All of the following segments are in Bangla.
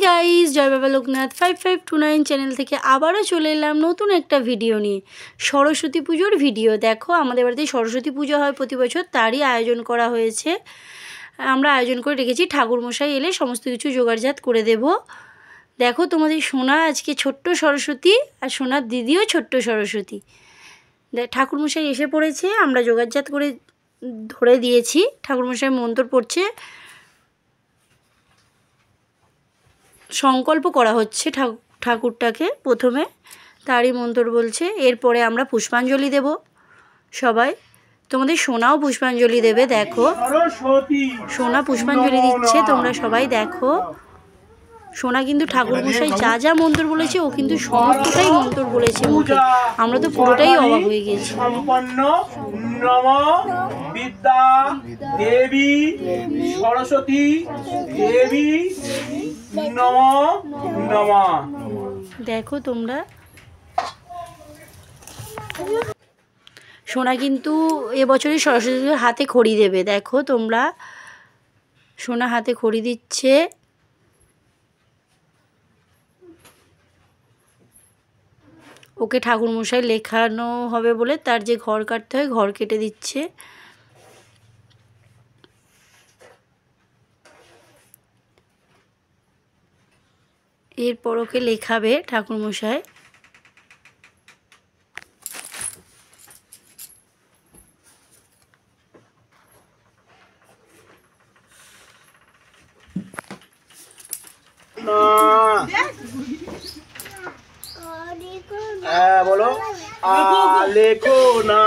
গাইস, জয় বাবা লোকনাথ 5529 চ্যানেল থেকে আবারও চলে এলাম নতুন একটা ভিডিও নিয়ে। সরস্বতী পুজোর ভিডিও। দেখো, আমাদের বাড়িতে সরস্বতী পুজো হয় প্রতি বছর, তারই আয়োজন করা হয়েছে। আমরা আয়োজন করে রেখেছি, ঠাকুরমশাই এলে সমস্ত কিছু জোগাড়জাত করে দেব। দেখো, তোমাদের সোনা আজকে ছোট্ট সরস্বতী, আর সোনার দিদিও ছোট্ট সরস্বতী। ঠাকুরমশাই এসে পড়েছে, আমরা জোগাড়জাত করে ধরে দিয়েছি। ঠাকুরমশাই মন্ত্র পড়ছে, সংকল্প করা হচ্ছে ঠাকুরটাকে প্রথমে, তারই মন্ত্র বলছে। এরপরে আমরা পুষ্পাঞ্জলি দেব সবাই। তোমাদের সোনাও পুষ্পাঞ্জলি দেবে। দেখো, সোনা পুষ্পাঞ্জলি দিচ্ছে, তোমরা সবাই দেখো। সোনা কিন্তু ঠাকুরমশাই যা যা মন্ত্র বলেছে, ও কিন্তু সমস্তটাই মন্ত্র বলেছে মুখে। আমরা তো পুরোটাই অবাক হয়ে গেছি। সম্পন্ন নম বিদ্যা দেবী সরস্বতী দেবী নম নম। দেখো তোমরা, সোনা কিন্তু এবছরই সরস্বতীর হাতে খড়ি দেবে। দেখো তোমরা, সোনা হাতে খড়ি দিচ্ছে। ওকে ঠাকুরমশাই লেখানো হবে বলে তার যে ঘর কাটতে হয়, ঘর কেটে দিচ্ছে। এরপর ওকে লেখাবে ঠাকুরমশাই। বলো লেখো না।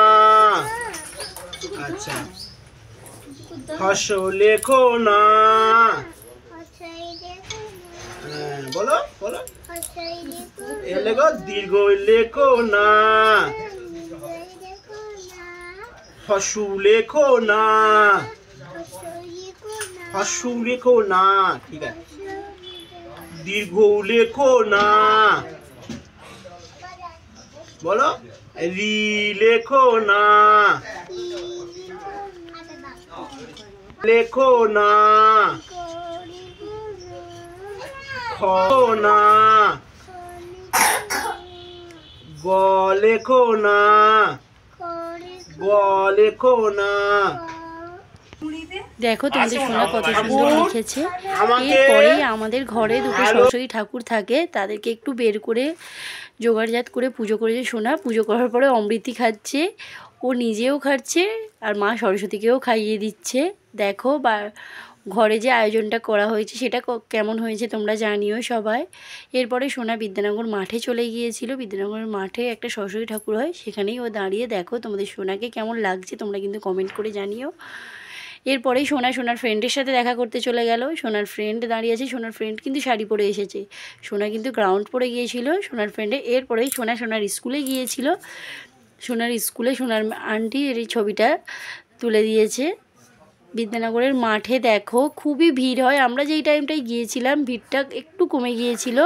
আচ্ছা, হর্ষ লেখো না। বলো বলো, লেখো দীর্ঘ লেখো না। হর্ষু লেখো না। হর্ষু লেখো না, ঠিক আছে। দীর্ঘ লেখো না। বলো রি লেখো না। লেখো না। খ না। গ লেখো না। গ লেখো না। দেখো, তোমাদের সোনা কত সুন্দর লিখেছে। এরপরেই আমাদের ঘরে দুটো সরস্বতী ঠাকুর থাকে, তাদেরকে একটু বের করে জোগাড়জাত করে পুজো করেছে সোনা। পুজো করার পরে অমৃতি খাচ্ছে, ও নিজেও খাচ্ছে আর মা সরস্বতীকেও খাইয়ে দিচ্ছে। দেখো, বা ঘরে যে আয়োজনটা করা হয়েছে সেটা কেমন হয়েছে তোমরা জানিও সবাই। এরপরে সোনা বিদ্যানগর মাঠে চলে গিয়েছিল। বিদ্যানগরের মাঠে একটা সরস্বতী ঠাকুর হয়, সেখানেই ও দাঁড়িয়ে। দেখো, তোমাদের সোনাকে কেমন লাগছে তোমরা কিন্তু কমেন্ট করে জানিও। এরপরেই সোনার ফ্রেন্ডের সাথে দেখা করতে চলে গেল। সোনার ফ্রেন্ড দাঁড়িয়ে আছে, সোনার ফ্রেন্ড কিন্তু শাড়ি পরে এসেছে। সোনা কিন্তু গ্রাউন্ড পরে গিয়েছিল সোনার ফ্রেন্ডে। এরপরেই সোনার স্কুলে গিয়েছিল। সোনার স্কুলে সোনার আন্টি এর এই ছবিটা তুলে দিয়েছে। বিদ্যানগরের মাঠে দেখো, খুবই ভিড় হয়। আমরা যেই টাইমটায় গিয়েছিলাম ভিড়টা একটু কমে গিয়েছিল,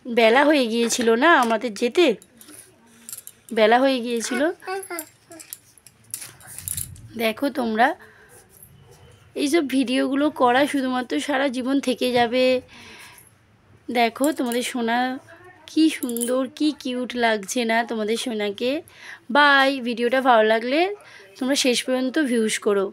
বেলা হয়ে গিয়েছিল না, আমাদের যেতে বেলা হয়ে গিয়েছিল। দেখো তোমরা, এইসব ভিডিওগুলো করা শুধুমাত্র সারা জীবন থেকে যাবে। দেখো, তোমাদের সোনা কি সুন্দর, কি কিউট লাগছে না তোমাদের সোনাকে। বাই। ভিডিওটা ভালো লাগলে তোমরা শেষ পর্যন্ত ভিউজ করো।